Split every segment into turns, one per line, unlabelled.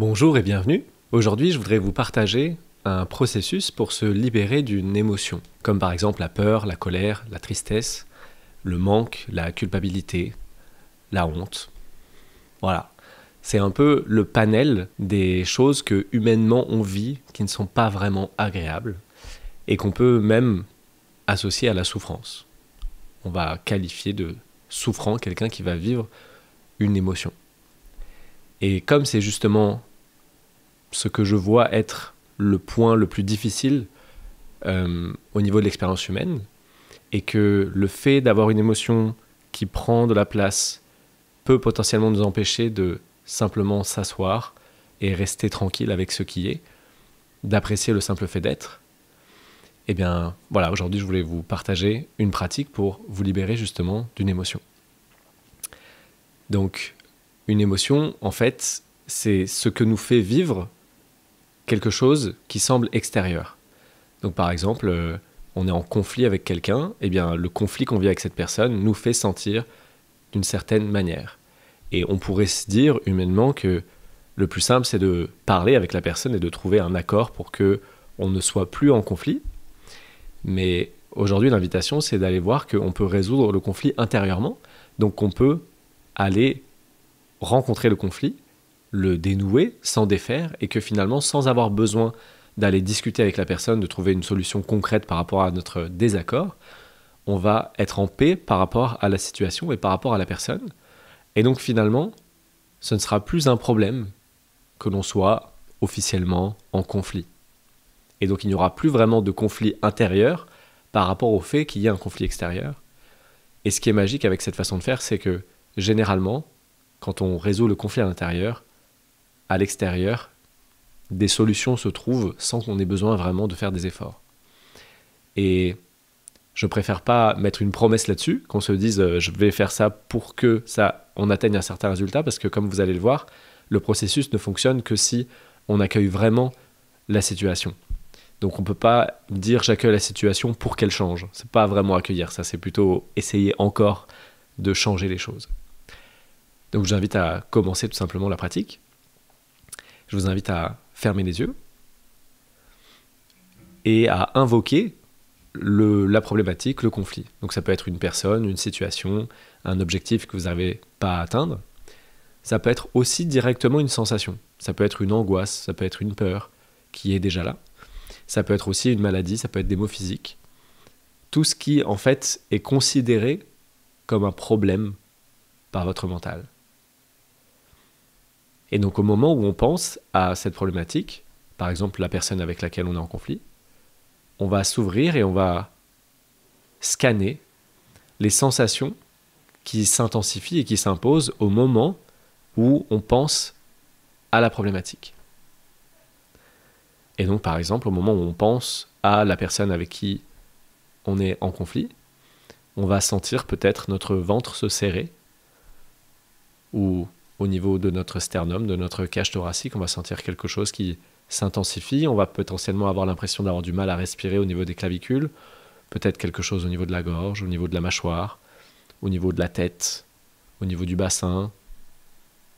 Bonjour et bienvenue. Aujourd'hui, je voudrais vous partager un processus pour se libérer d'une émotion, comme par exemple la peur, la colère, la tristesse, le manque, la culpabilité, la honte. Voilà. C'est un peu le panel des choses que humainement on vit qui ne sont pas vraiment agréables et qu'on peut même associer à la souffrance. On va qualifier de souffrant quelqu'un qui va vivre une émotion. Et comme c'est justement ce que je vois être le point le plus difficile au niveau de l'expérience humaine, et que le fait d'avoir une émotion qui prend de la place peut potentiellement nous empêcher de simplement s'asseoir et rester tranquille avec ce qui est, d'apprécier le simple fait d'être, eh bien voilà, aujourd'hui je voulais vous partager une pratique pour vous libérer justement d'une émotion. Donc, une émotion, en fait, c'est ce que nous fait vivre quelque chose qui semble extérieur. Donc par exemple, on est en conflit avec quelqu'un, et bien le conflit qu'on vit avec cette personne nous fait sentir d'une certaine manière. Et on pourrait se dire humainement que le plus simple c'est de parler avec la personne et de trouver un accord pour que on ne soit plus en conflit. Mais aujourd'hui l'invitation c'est d'aller voir qu'on peut résoudre le conflit intérieurement, donc qu'on peut aller rencontrer le conflit, le dénouer, s'en défaire, et que finalement, sans avoir besoin d'aller discuter avec la personne, de trouver une solution concrète par rapport à notre désaccord, on va être en paix par rapport à la situation et par rapport à la personne. Et donc finalement, ce ne sera plus un problème que l'on soit officiellement en conflit. Et donc il n'y aura plus vraiment de conflit intérieur par rapport au fait qu'il y ait un conflit extérieur. Et ce qui est magique avec cette façon de faire, c'est que généralement, quand on résout le conflit à l'intérieur, à l'extérieur, des solutions se trouvent sans qu'on ait besoin vraiment de faire des efforts. Et je préfère pas mettre une promesse là-dessus, qu'on se dise je vais faire ça pour que on atteigne un certain résultat, parce que comme vous allez le voir, le processus ne fonctionne que si on accueille vraiment la situation. Donc on peut pas dire j'accueille la situation pour qu'elle change. C'est pas vraiment accueillir ça, c'est plutôt essayer encore de changer les choses. Donc j'invite à commencer tout simplement la pratique. Je vous invite à fermer les yeux et à invoquer la problématique, le conflit. Donc ça peut être une personne, une situation, un objectif que vous n'arrivez pas à atteindre. Ça peut être aussi directement une sensation. Ça peut être une angoisse, ça peut être une peur qui est déjà là. Ça peut être aussi une maladie, ça peut être des maux physiques. Tout ce qui, en fait, est considéré comme un problème par votre mental. Et donc au moment où on pense à cette problématique, par exemple la personne avec laquelle on est en conflit, on va s'ouvrir et on va scanner les sensations qui s'intensifient et qui s'imposent au moment où on pense à la problématique. Et donc par exemple au moment où on pense à la personne avec qui on est en conflit, on va sentir peut-être notre ventre se serrer, ou au niveau de notre sternum, de notre cage thoracique, on va sentir quelque chose qui s'intensifie, on va potentiellement avoir l'impression d'avoir du mal à respirer au niveau des clavicules, peut-être quelque chose au niveau de la gorge, au niveau de la mâchoire, au niveau de la tête, au niveau du bassin,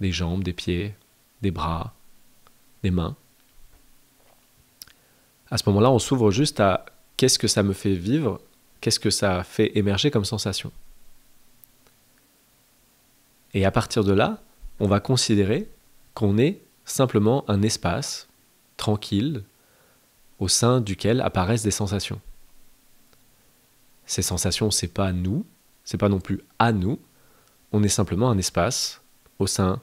des jambes, des pieds, des bras, des mains. À ce moment-là, on s'ouvre juste à qu'est-ce que ça me fait vivre, qu'est-ce que ça fait émerger comme sensation. Et à partir de là, on va considérer qu'on est simplement un espace tranquille au sein duquel apparaissent des sensations. Ces sensations, c'est pas nous, c'est pas non plus à nous, on est simplement un espace au sein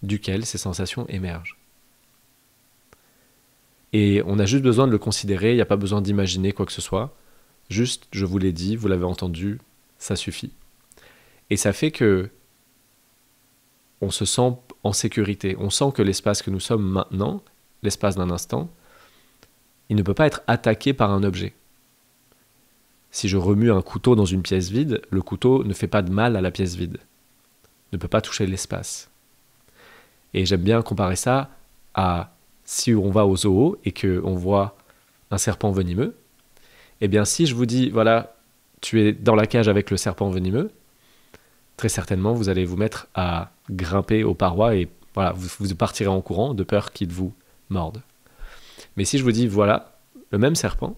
duquel ces sensations émergent. Et on a juste besoin de le considérer, il n'y a pas besoin d'imaginer quoi que ce soit, juste, je vous l'ai dit, vous l'avez entendu, ça suffit. Et ça fait que on se sent en sécurité. On sent que l'espace que nous sommes maintenant, l'espace d'un instant, il ne peut pas être attaqué par un objet. Si je remue un couteau dans une pièce vide, le couteau ne fait pas de mal à la pièce vide. Ne peut pas toucher l'espace. Et j'aime bien comparer ça à si on va au zoo et qu'on voit un serpent venimeux, eh bien si je vous dis, voilà, tu es dans la cage avec le serpent venimeux, très certainement vous allez vous mettre à grimper aux parois et Voilà, vous partirez en courant de peur qu'il vous morde. Mais si je vous dis, voilà, le même serpent,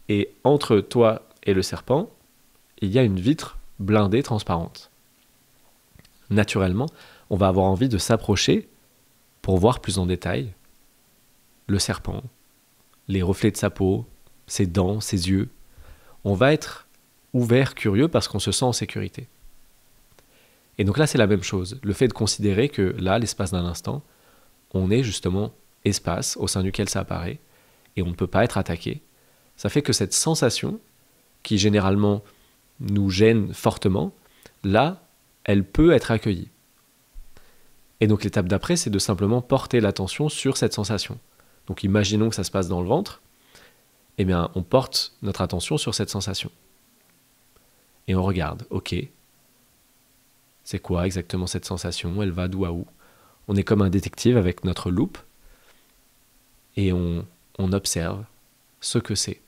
et entre toi et le serpent, il y a une vitre blindée transparente. Naturellement, on va avoir envie de s'approcher pour voir plus en détail le serpent, les reflets de sa peau, ses dents, ses yeux. On va être ouvert, curieux, parce qu'on se sent en sécurité. Et donc là, c'est la même chose. Le fait de considérer que là, l'espace d'un instant, on est justement espace au sein duquel ça apparaît, et on ne peut pas être attaqué. Ça fait que cette sensation, qui généralement nous gêne fortement, là, elle peut être accueillie. Et donc l'étape d'après, c'est de simplement porter l'attention sur cette sensation. Donc imaginons que ça se passe dans le ventre, eh bien on porte notre attention sur cette sensation. Et on regarde, ok, c'est quoi exactement cette sensation? Elle va d'où à où? On est comme un détective avec notre loupe, et on observe ce que c'est.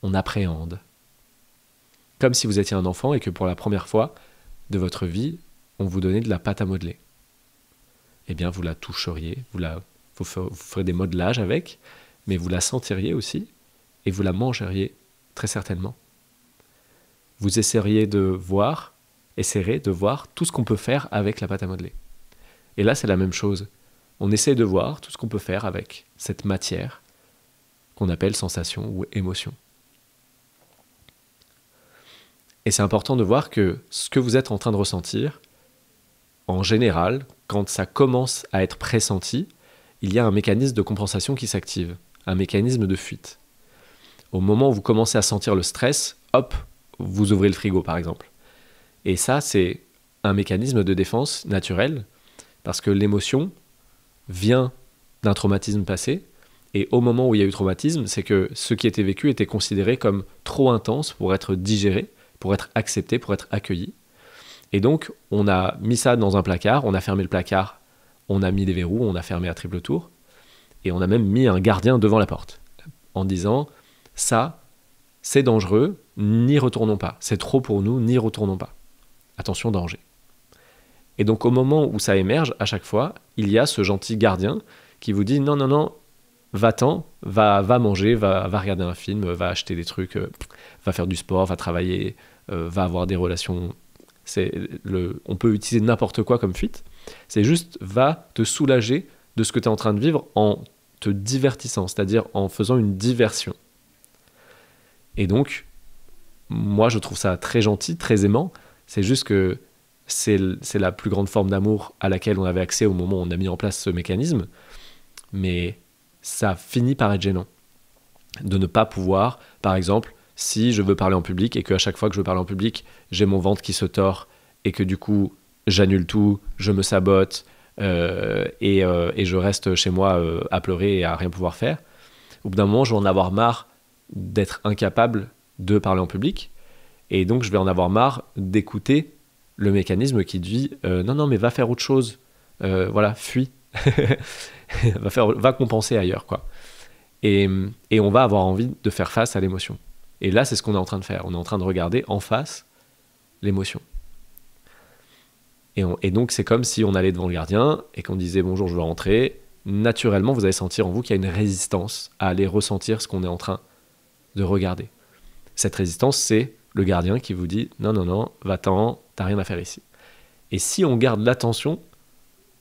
On appréhende. Comme si vous étiez un enfant et que pour la première fois de votre vie, on vous donnait de la pâte à modeler. Eh bien, vous la toucheriez, vous ferez des modelages avec, mais vous la sentiriez aussi, et vous la mangeriez très certainement. Vous essaieriez de voir tout ce qu'on peut faire avec la pâte à modeler. Et là, c'est la même chose. On essaie de voir tout ce qu'on peut faire avec cette matière qu'on appelle sensation ou émotion. Et c'est important de voir que ce que vous êtes en train de ressentir, en général, quand ça commence à être pressenti, il y a un mécanisme de compensation qui s'active, un mécanisme de fuite. Au moment où vous commencez à sentir le stress, hop, vous ouvrez le frigo par exemple. Et ça, c'est un mécanisme de défense naturel, parce que l'émotion vient d'un traumatisme passé, et au moment où il y a eu traumatisme, c'est que ce qui était vécu était considéré comme trop intense pour être digéré, pour être accepté, pour être accueilli. Et donc, on a mis ça dans un placard, on a fermé le placard, on a mis des verrous, on a fermé à triple tour, et on a même mis un gardien devant la porte, en disant « ça, c'est dangereux, n'y retournons pas. C'est trop pour nous, n'y retournons pas. Attention, danger. » Et donc, au moment où ça émerge, à chaque fois, il y a ce gentil gardien qui vous dit « non, non, non, va-t'en, va manger, va regarder un film, va acheter des trucs, va faire du sport, va travailler, va avoir des relations. » On peut utiliser n'importe quoi comme fuite. C'est juste, va te soulager de ce que tu es en train de vivre en te divertissant, c'est-à-dire en faisant une diversion. Et donc, moi, je trouve ça très gentil, très aimant. C'est juste que c'est la plus grande forme d'amour à laquelle on avait accès au moment où on a mis en place ce mécanisme. Mais ça finit par être gênant. De ne pas pouvoir, par exemple, si je veux parler en public et qu'à chaque fois que je veux parler en public, j'ai mon ventre qui se tord et que du coup, j'annule tout, je me sabote et je reste chez moi à pleurer et à rien pouvoir faire. Au bout d'un moment, je vais en avoir marre d'être incapable de parler en public et donc je vais en avoir marre d'écouter le mécanisme qui dit non, non, mais va faire autre chose, voilà, fuis, va compenser ailleurs, quoi. Et on va avoir envie de faire face à l'émotion. Et là, c'est ce qu'on est en train de faire. On est en train de regarder en face l'émotion. Et donc, c'est comme si on allait devant le gardien et qu'on disait « Bonjour, je veux rentrer ». Naturellement, vous allez sentir en vous qu'il y a une résistance à aller ressentir ce qu'on est en train de regarder. Cette résistance, c'est le gardien qui vous dit « Non, non, non, va-t'en, t'as rien à faire ici ». Et si on garde l'attention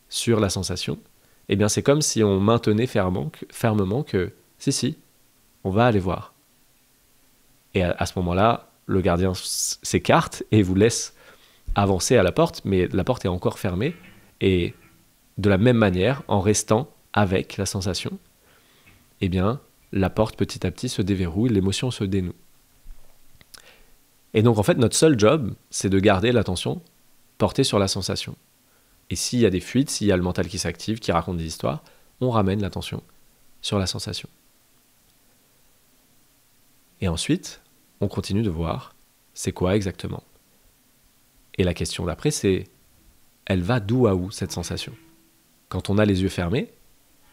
sur la sensation, eh bien, c'est comme si on maintenait fermement que « Si, on va aller voir ». Et à ce moment-là, le gardien s'écarte et vous laisse avancer à la porte, mais la porte est encore fermée. Et de la même manière, en restant avec la sensation, eh bien, la porte petit à petit se déverrouille, l'émotion se dénoue. Et donc, en fait, notre seul job, c'est de garder l'attention portée sur la sensation. Et s'il y a des fuites, s'il y a le mental qui s'active, qui raconte des histoires, on ramène l'attention sur la sensation. Et ensuite, on continue de voir c'est quoi exactement. Et la question d'après, c'est elle va d'où à où cette sensation? Quand on a les yeux fermés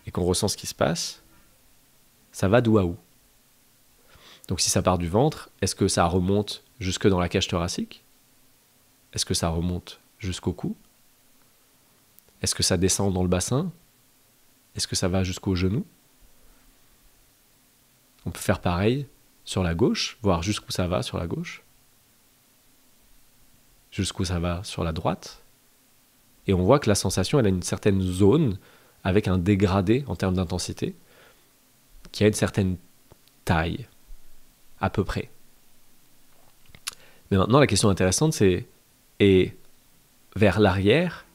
et qu'on ressent ce qui se passe, ça va d'où à où? Donc si ça part du ventre, est-ce que ça remonte jusque dans la cage thoracique? Est-ce que ça remonte jusqu'au cou? Est-ce que ça descend dans le bassin? Est-ce que ça va jusqu'au genou? On peut faire pareil sur la gauche, voir jusqu'où ça va sur la gauche, jusqu'où ça va sur la droite. Et on voit que la sensation, elle a une certaine zone avec un dégradé en termes d'intensité qui a une certaine taille, à peu près. Mais maintenant, la question intéressante, c'est, et vers l'arrière,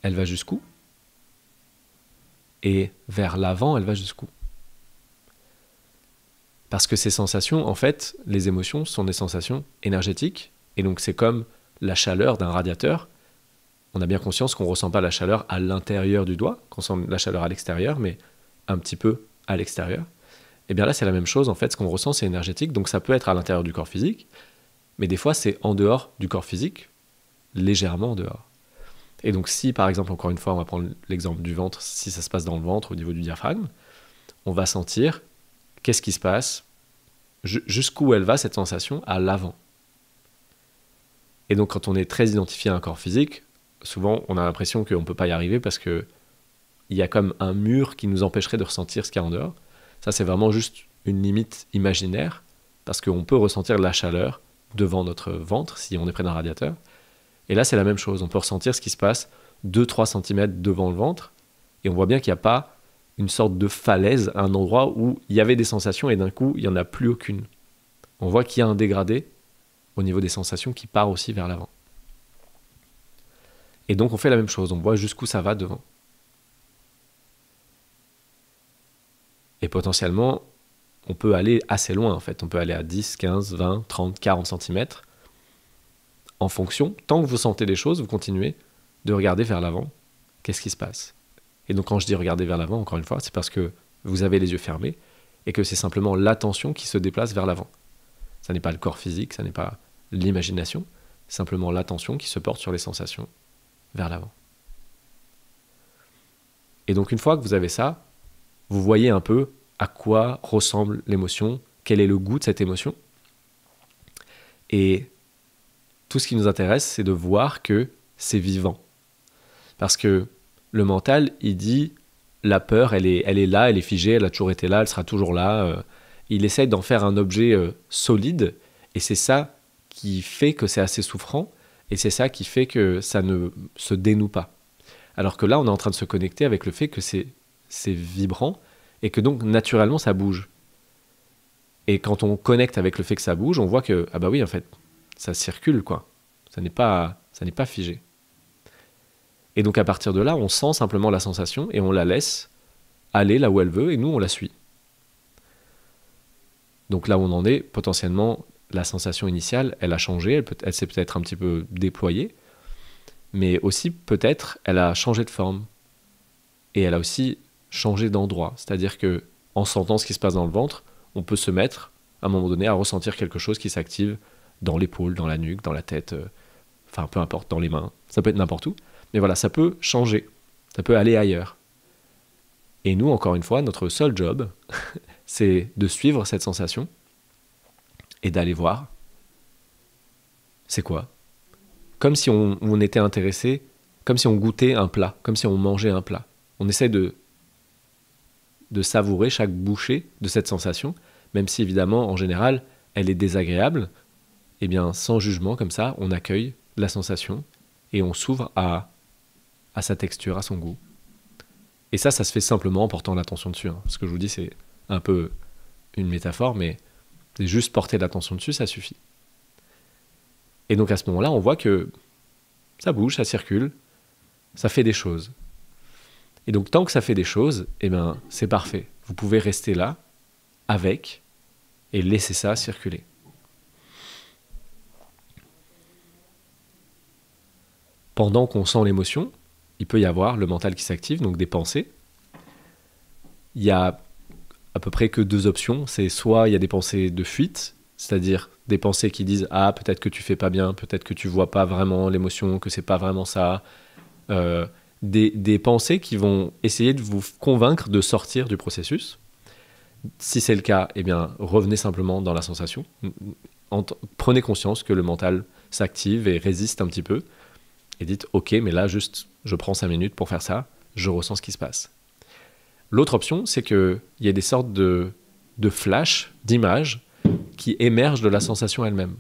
elle va jusqu'où? Et vers l'avant, elle va jusqu'où? Parce que ces sensations, en fait, les émotions sont des sensations énergétiques, et donc c'est comme la chaleur d'un radiateur. On a bien conscience qu'on ne ressent pas la chaleur à l'intérieur du doigt, qu'on sent la chaleur à l'extérieur, mais un petit peu à l'extérieur. Et bien là, c'est la même chose, en fait, ce qu'on ressent, c'est énergétique, donc ça peut être à l'intérieur du corps physique, mais des fois, c'est en dehors du corps physique, légèrement en dehors. Et donc si, par exemple, encore une fois, on va prendre l'exemple du ventre, si ça se passe dans le ventre, au niveau du diaphragme, on va sentir qu'est-ce qui se passe, jusqu'où elle va, cette sensation, à l'avant. Et donc, quand on est très identifié à un corps physique, souvent, on a l'impression qu'on ne peut pas y arriver parce qu'il y a comme un mur qui nous empêcherait de ressentir ce qu'il y a en dehors. Ça, c'est vraiment juste une limite imaginaire, parce qu'on peut ressentir la chaleur devant notre ventre, si on est près d'un radiateur. Et là, c'est la même chose. On peut ressentir ce qui se passe 2-3 cm devant le ventre, et on voit bien qu'il n'y a pas une sorte de falaise, un endroit où il y avait des sensations, et d'un coup, il n'y en a plus aucune. On voit qu'il y a un dégradé au niveau des sensations qui part aussi vers l'avant. Et donc, on fait la même chose. On voit jusqu'où ça va devant. Et potentiellement, on peut aller assez loin, en fait. On peut aller à 10, 15, 20, 30, 40 cm. En fonction, tant que vous sentez des choses, vous continuez de regarder vers l'avant. Qu'est-ce qui se passe? Et donc, quand je dis regarder vers l'avant, encore une fois, c'est parce que vous avez les yeux fermés et que c'est simplement l'attention qui se déplace vers l'avant. Ça n'est pas le corps physique, ça n'est pas l'imagination, c'est simplement l'attention qui se porte sur les sensations vers l'avant. Et donc, une fois que vous avez ça, vous voyez un peu à quoi ressemble l'émotion, quel est le goût de cette émotion. Et tout ce qui nous intéresse, c'est de voir que c'est vivant. Parce que le mental, il dit, la peur, elle est là, elle est figée, elle a toujours été là, elle sera toujours là. Il essaie d'en faire un objet solide, et c'est ça qui fait que c'est assez souffrant, et c'est ça qui fait que ça ne se dénoue pas. Alors que là, on est en train de se connecter avec le fait que c'est vibrant, et que donc, naturellement, ça bouge. Et quand on connecte avec le fait que ça bouge, on voit que, ah bah oui, en fait, ça circule, quoi. Ça n'est pas figé. Et donc, à partir de là, on sent simplement la sensation, et on la laisse aller là où elle veut, et nous, on la suit. Donc là où on en est, potentiellement, la sensation initiale, elle a changé, elle s'est peut-être un petit peu déployée, mais aussi, peut-être, elle a changé de forme. Et elle a aussi changé d'endroit. C'est-à-dire que en sentant ce qui se passe dans le ventre, on peut se mettre, à un moment donné, à ressentir quelque chose qui s'active dans l'épaule, dans la nuque, dans la tête, enfin, peu importe, dans les mains. Ça peut être n'importe où. Mais voilà, ça peut changer. Ça peut aller ailleurs. Et nous, encore une fois, notre seul job, c'est de suivre cette sensation et d'aller voir c'est quoi. Comme si on était intéressé, comme si on goûtait un plat, comme si on mangeait un plat. On essaie de savourer chaque bouchée de cette sensation, même si évidemment, en général, elle est désagréable. Eh bien, sans jugement, comme ça, on accueille la sensation et on s'ouvre à sa texture, à son goût. Et ça se fait simplement en portant l'attention dessus. Ce que je vous dis, c'est un peu une métaphore, mais c'est juste porter l'attention dessus, ça suffit. Et donc à ce moment-là, on voit que ça bouge, ça circule, ça fait des choses. Et donc tant que ça fait des choses, eh ben, c'est parfait. Vous pouvez rester là, avec, et laisser ça circuler. Pendant qu'on sent l'émotion, il peut y avoir le mental qui s'active, donc des pensées. Il y a à peu près que 2 options. C'est soit il y a des pensées de fuite, c'est-à-dire des pensées qui disent « Ah, peut-être que tu fais pas bien, peut-être que tu vois pas vraiment l'émotion, que c'est pas vraiment ça. » Des pensées qui vont essayer de vous convaincre de sortir du processus. Si c'est le cas, eh bien, revenez simplement dans la sensation. Prenez conscience que le mental s'active et résiste un petit peu. Et dites, ok, mais là, juste, je prends 5 minutes pour faire ça, je ressens ce qui se passe. L'autre option, c'est qu'il y a des sortes de flashs, d'images, qui émergent de la sensation elle-même.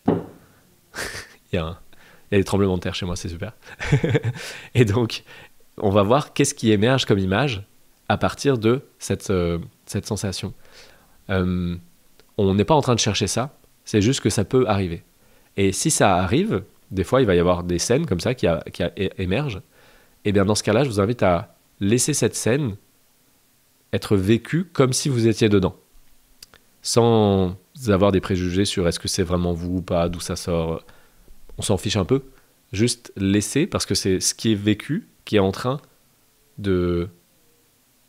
Il y a des tremblements de terre chez moi, c'est super. Et donc, on va voir qu'est-ce qui émerge comme image à partir de cette sensation. On n'est pas en train de chercher ça, c'est juste que ça peut arriver. Et si ça arrive, des fois, il va y avoir des scènes comme ça qui émergent. Et bien dans ce cas-là, je vous invite à laisser cette scène être vécue comme si vous étiez dedans, sans avoir des préjugés sur est-ce que c'est vraiment vous ou pas, d'où ça sort. On s'en fiche un peu. Juste laisser, parce que c'est ce qui est vécu qui est en train de...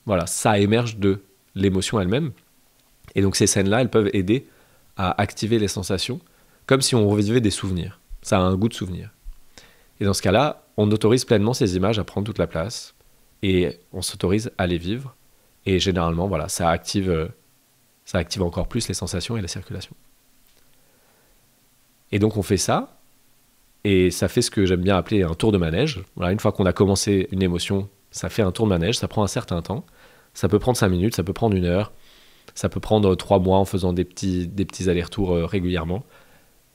Voilà, ça émerge de l'émotion elle-même. Et donc ces scènes-là, elles peuvent aider à activer les sensations, comme si on revivait des souvenirs. Ça a un goût de souvenir. Et dans ce cas-là, on autorise pleinement ces images à prendre toute la place, et on s'autorise à les vivre. Et généralement, voilà, ça active encore plus les sensations et la circulation. Et donc on fait ça, et ça fait ce que j'aime bien appeler un tour de manège. Voilà, une fois qu'on a commencé une émotion, ça fait un tour de manège, ça prend un certain temps. Ça peut prendre 5 minutes, ça peut prendre 1 heure, ça peut prendre 3 mois en faisant des petits allers-retours régulièrement.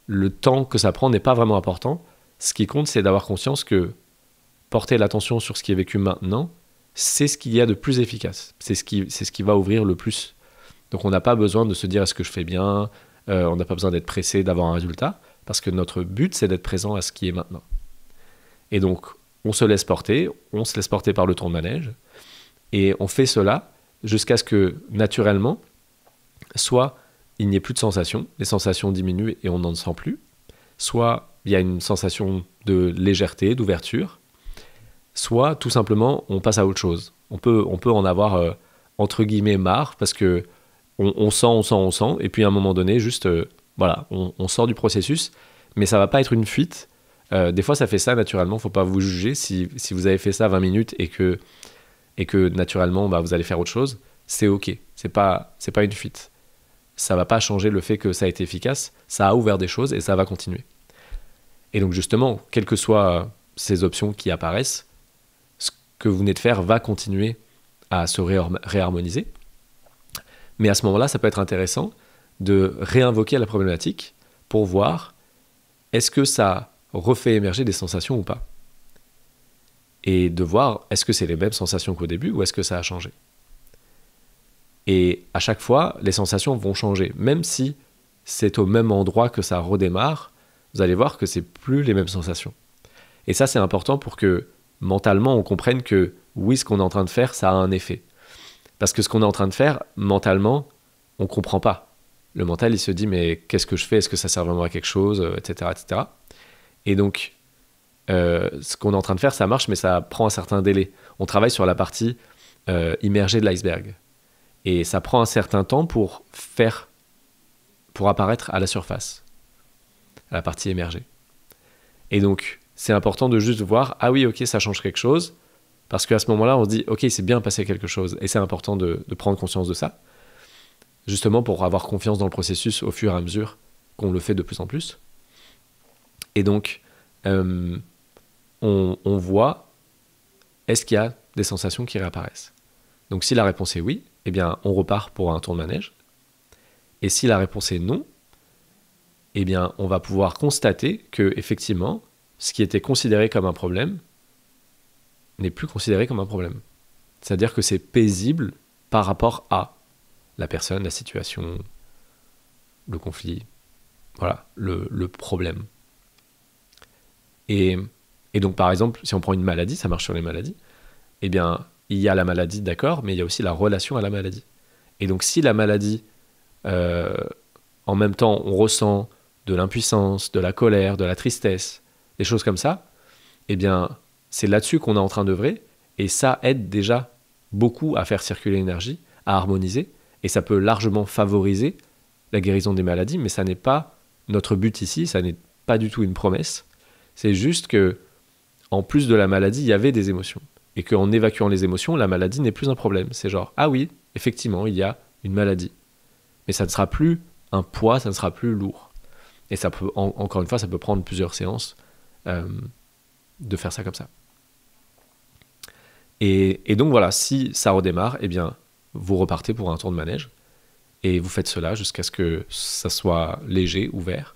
Le temps que ça prend n'est pas vraiment important. Ce qui compte, c'est d'avoir conscience que porter l'attention sur ce qui est vécu maintenant, c'est ce qu'il y a de plus efficace. C'est ce qui va ouvrir le plus. Donc on n'a pas besoin de se dire est-ce que je fais bien, on n'a pas besoin d'être pressé d'avoir un résultat, parce que notre but, c'est d'être présent à ce qui est maintenant. Et donc, on se laisse porter par le tour de manège, et on fait cela jusqu'à ce que, naturellement, soit il n'y ait plus de sensations, les sensations diminuent et on n'en sent plus, soit il y a une sensation de légèreté, d'ouverture, soit tout simplement on passe à autre chose. On peut en avoir entre guillemets marre parce que on sent, et puis à un moment donné, juste voilà, on sort du processus, mais ça va pas être une fuite. Des fois ça fait ça naturellement, faut pas vous juger si vous avez fait ça 20 minutes et que naturellement vous allez faire autre chose, c'est ok, c'est pas une fuite. Ça va pas changer le fait que ça a été efficace, ça a ouvert des choses et ça va continuer. Et donc justement, quelles que soient ces options qui apparaissent, ce que vous venez de faire va continuer à se réharmoniser. Mais à ce moment-là, ça peut être intéressant de réinvoquer la problématique pour voir est-ce que ça refait émerger des sensations ou pas. Et de voir est-ce que c'est les mêmes sensations qu'au début ou est-ce que ça a changé. Et à chaque fois, les sensations vont changer. Même si c'est au même endroit que ça redémarre, vous allez voir que c'est plus les mêmes sensations. Et ça, c'est important pour que mentalement, on comprenne que oui, ce qu'on est en train de faire, ça a un effet. Parce que ce qu'on est en train de faire, mentalement, on ne comprend pas. Le mental, il se dit, mais qu'est-ce que je fais? Est-ce que ça sert vraiment à quelque chose? Etc., etc. Et donc, ce qu'on est en train de faire, ça marche, mais ça prend un certain délai. On travaille sur la partie immergée de l'iceberg. Et ça prend un certain temps pour apparaître à la surface, à la partie émergée. Et donc, c'est important de juste voir, ah oui, ok, ça change quelque chose, parce qu'à ce moment-là, on se dit, ok, c'est bien passé quelque chose. Et c'est important de prendre conscience de ça, justement pour avoir confiance dans le processus au fur et à mesure qu'on le fait de plus en plus. Et donc, on voit, est-ce qu'il y a des sensations qui réapparaissent? Donc si la réponse est oui, eh bien on repart pour un tour de manège. Et si la réponse est non, eh bien on va pouvoir constater que effectivement, ce qui était considéré comme un problème n'est plus considéré comme un problème. C'est-à-dire que c'est paisible par rapport à la personne, la situation, le conflit, voilà, le problème. Et donc par exemple, si on prend une maladie, ça marche sur les maladies, eh bien il y a la maladie, d'accord, mais il y a aussi la relation à la maladie. Et donc si la maladie, en même temps, on ressent de l'impuissance, de la colère, de la tristesse, des choses comme ça, eh bien c'est là-dessus qu'on est en train d'œuvrer, et ça aide déjà beaucoup à faire circuler l'énergie, à harmoniser, et ça peut largement favoriser la guérison des maladies, mais ça n'est pas notre but ici, ça n'est pas du tout une promesse. C'est juste que, en plus de la maladie, il y avait des émotions. Et qu'en évacuant les émotions, la maladie n'est plus un problème. C'est genre, ah oui, effectivement, il y a une maladie. Mais ça ne sera plus un poids, ça ne sera plus lourd. Et ça peut, encore une fois, ça peut prendre plusieurs séances de faire ça comme ça. Et donc voilà, si ça redémarre, eh bien, vous repartez pour un tour de manège et vous faites cela jusqu'à ce que ça soit léger, ouvert.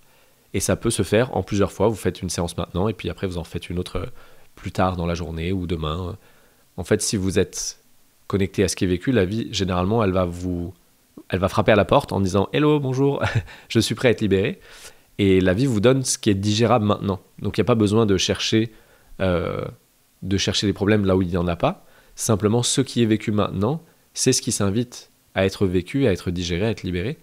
Et ça peut se faire en plusieurs fois. Vous faites une séance maintenant et puis après vous en faites une autre plus tard dans la journée ou demain. En fait, si vous êtes connecté à ce qui est vécu, la vie, généralement, elle va frapper à la porte en disant « Hello, bonjour, je suis prêt à être libéré ». Et la vie vous donne ce qui est digérable maintenant. Donc il n'y a pas besoin de chercher des problèmes là où il n'y en a pas. Simplement, ce qui est vécu maintenant, c'est ce qui s'invite à être vécu, à être digéré, à être libéré.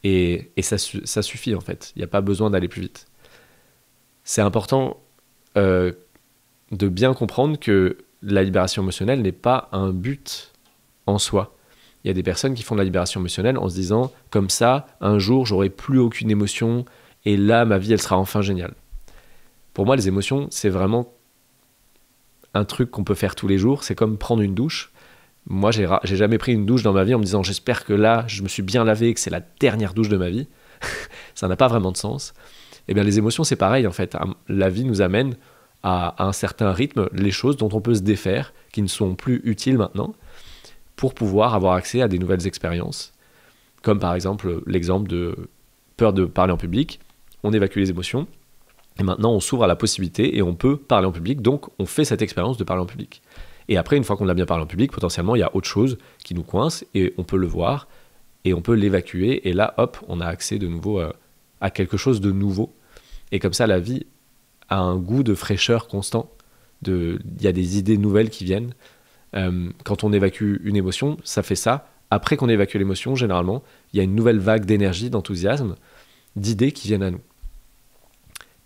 Et ça suffit en fait. Il n'y a pas besoin d'aller plus vite. C'est important de bien comprendre que la libération émotionnelle n'est pas un but en soi. Il y a des personnes qui font de la libération émotionnelle en se disant « comme ça, un jour, j'aurai plus aucune émotion et là, ma vie, elle sera enfin géniale ». Pour moi, les émotions, c'est vraiment un truc qu'on peut faire tous les jours. C'est comme prendre une douche. Moi, j'ai jamais pris une douche dans ma vie en me disant « j'espère que là, je me suis bien lavé et que c'est la dernière douche de ma vie ». Ça n'a pas vraiment de sens. Eh bien, les émotions, c'est pareil en fait. La vie nous amène à un certain rythme les choses dont on peut se défaire, qui ne sont plus utiles maintenant, pour pouvoir avoir accès à des nouvelles expériences. Comme par exemple l'exemple de peur de parler en public. On évacue les émotions et maintenant on s'ouvre à la possibilité et on peut parler en public, donc on fait cette expérience de parler en public. Et après, une fois qu'on a bien parlé en public, potentiellement il y a autre chose qui nous coince et on peut le voir et on peut l'évacuer et là, hop, on a accès de nouveau à quelque chose de nouveau. Et comme ça, la vie a un goût de fraîcheur constant. Il y a des idées nouvelles qui viennent. Quand on évacue une émotion, ça fait ça. Après qu'on évacue l'émotion, généralement, il y a une nouvelle vague d'énergie, d'enthousiasme, d'idées qui viennent à nous.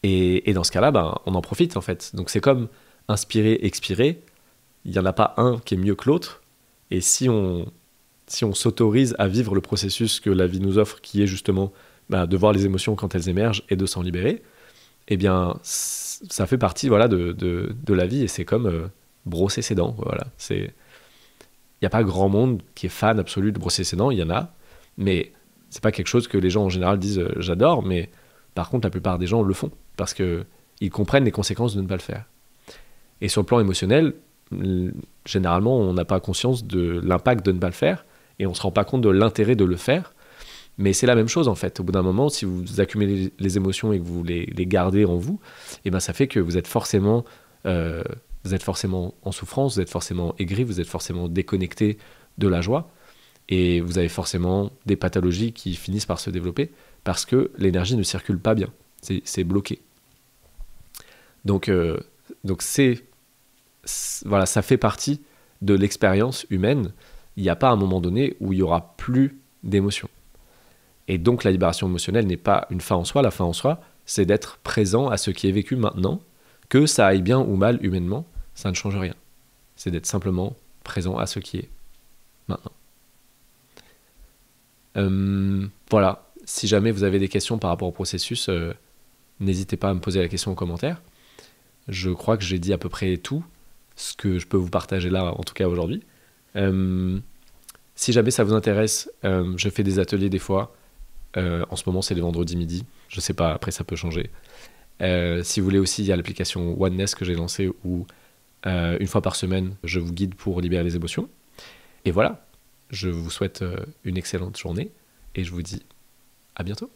Et dans ce cas-là, on en profite en fait. Donc c'est comme inspirer, expirer. Il n'y en a pas un qui est mieux que l'autre. Et si on s'autorise à vivre le processus que la vie nous offre, qui est justement de voir les émotions quand elles émergent et de s'en libérer, eh bien, ça fait partie de la vie et c'est comme brosser ses dents. Voilà. Il n'y a pas grand monde qui est fan absolu de brosser ses dents, il y en a, mais c'est pas quelque chose que les gens en général disent j'adore, mais par contre la plupart des gens le font parce qu'ils comprennent les conséquences de ne pas le faire. Et sur le plan émotionnel, généralement on n'a pas conscience de l'impact de ne pas le faire et on se rend pas compte de l'intérêt de le faire. Mais c'est la même chose en fait. Au bout d'un moment, si vous accumulez les émotions et que vous les gardez en vous, eh ben ça fait que vous êtes forcément en souffrance, vous êtes forcément aigri, vous êtes forcément déconnecté de la joie et vous avez forcément des pathologies qui finissent par se développer parce que l'énergie ne circule pas bien. C'est bloqué. Donc voilà, ça fait partie de l'expérience humaine. Il n'y a pas un moment donné où il n'y aura plus d'émotions. Et donc la libération émotionnelle n'est pas une fin en soi. La fin en soi, c'est d'être présent à ce qui est vécu maintenant, que ça aille bien ou mal humainement, ça ne change rien. C'est d'être simplement présent à ce qui est maintenant. Voilà, si jamais vous avez des questions par rapport au processus, n'hésitez pas à me poser la question en commentaire. Je crois que j'ai dit à peu près tout ce que je peux vous partager là, en tout cas aujourd'hui. Si jamais ça vous intéresse, je fais des ateliers des fois. En ce moment, c'est les vendredis midi. Je sais pas, après ça peut changer. Si vous voulez aussi, il y a l'application Oneness que j'ai lancée où une fois par semaine, je vous guide pour libérer les émotions. Et voilà, je vous souhaite une excellente journée et je vous dis à bientôt.